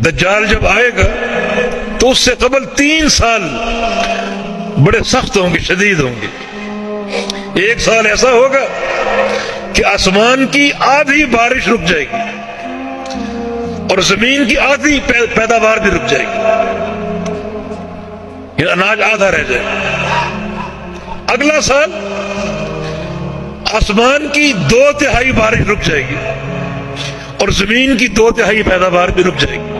دجال جب آئے گا تو اس سے قبل 3 سال بڑے سخت ہوں گے، شدید ہوں گے۔ 1 سال ایسا ہوگا کہ آسمان کی آدھی بارش رک جائے گی اور زمین کی آدھی پیداوار بھی رک جائے گی، یہ اناج آدھا رہ جائے گا۔ اگلا سال آسمان کی 2/3 بارش رک جائے گی اور زمین کی 2/3 پیداوار بھی رک جائے گی،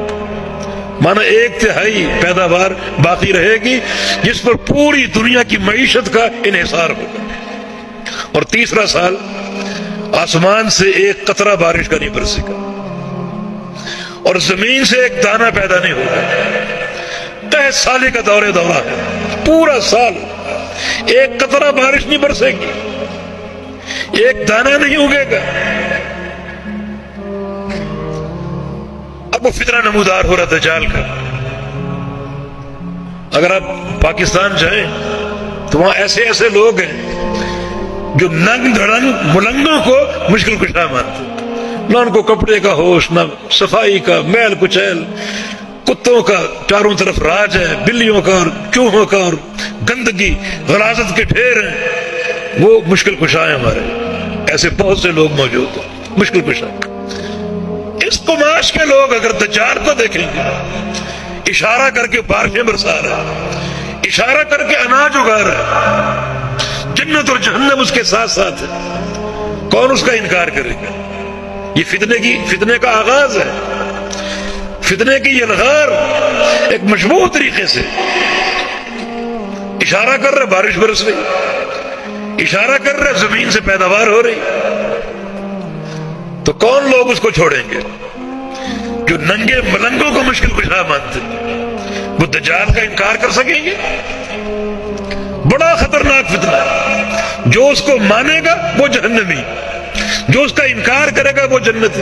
مانا 1/3 پیداوار باقی رہے گی جس پر پوری دنیا کی معیشت کا انحصار ہوگا۔ اور تیسرا سال آسمان سے 1 قطرہ بارش کا نہیں برسے گا اور زمین سے 1 دانہ پیدا نہیں ہوگا۔ 10 سال کا دورہ ہے، پورا سال 1 قطرہ بارش نہیں برسے گی، 1 دانہ نہیں اگے گا۔ اب وہ فتنہ نمودار ہو رہا دجال کا۔ اگر آپ پاکستان جائیں تو وہاں ایسے ایسے لوگ ہیں جو ننگ دھڑنگ ملنگوں کو مشکل کشا مانتے ہیں، نہ ان کو کپڑے کا ہوش، نہ صفائی کا، میل کچیل، کتوں کا چاروں طرف راج ہے، بلیوں کا اور چوہوں کا اور گندگی غلاظت کے ڈھیر ہیں، وہ مشکل کشا ہیں ہمارے۔ ایسے بہت سے لوگ موجود ہیں مشکل کشا۔ اس قماش کے لوگ اگر دجال کو دیکھیں گے، اشارہ کر کے بارشیں برسا رہا ہے، اشارہ کر کے اناج اگا رہا ہے، جنت اور جہنم اس کے ساتھ ساتھ ہے، کون اس کا انکار کرے گا؟ یہ فتنے کا آغاز ہے، فتنے کی یلغار ایک مشبوہ طریقے سے اشارہ کر رہا، بارش برس رہی، اشارہ کر رہا، زمین سے پیداوار ہو رہی، تو کون لوگ اس کو چھوڑیں گے؟ جو ننگے ملنگوں کو مشکل کشا مانتے وہ دجال کا انکار کر سکیں گے؟ بڑا خطرناک فتنہ ہے۔ جو اس کو مانے گا وہ جہنمی، جو اس کا انکار کرے گا وہ جنتی۔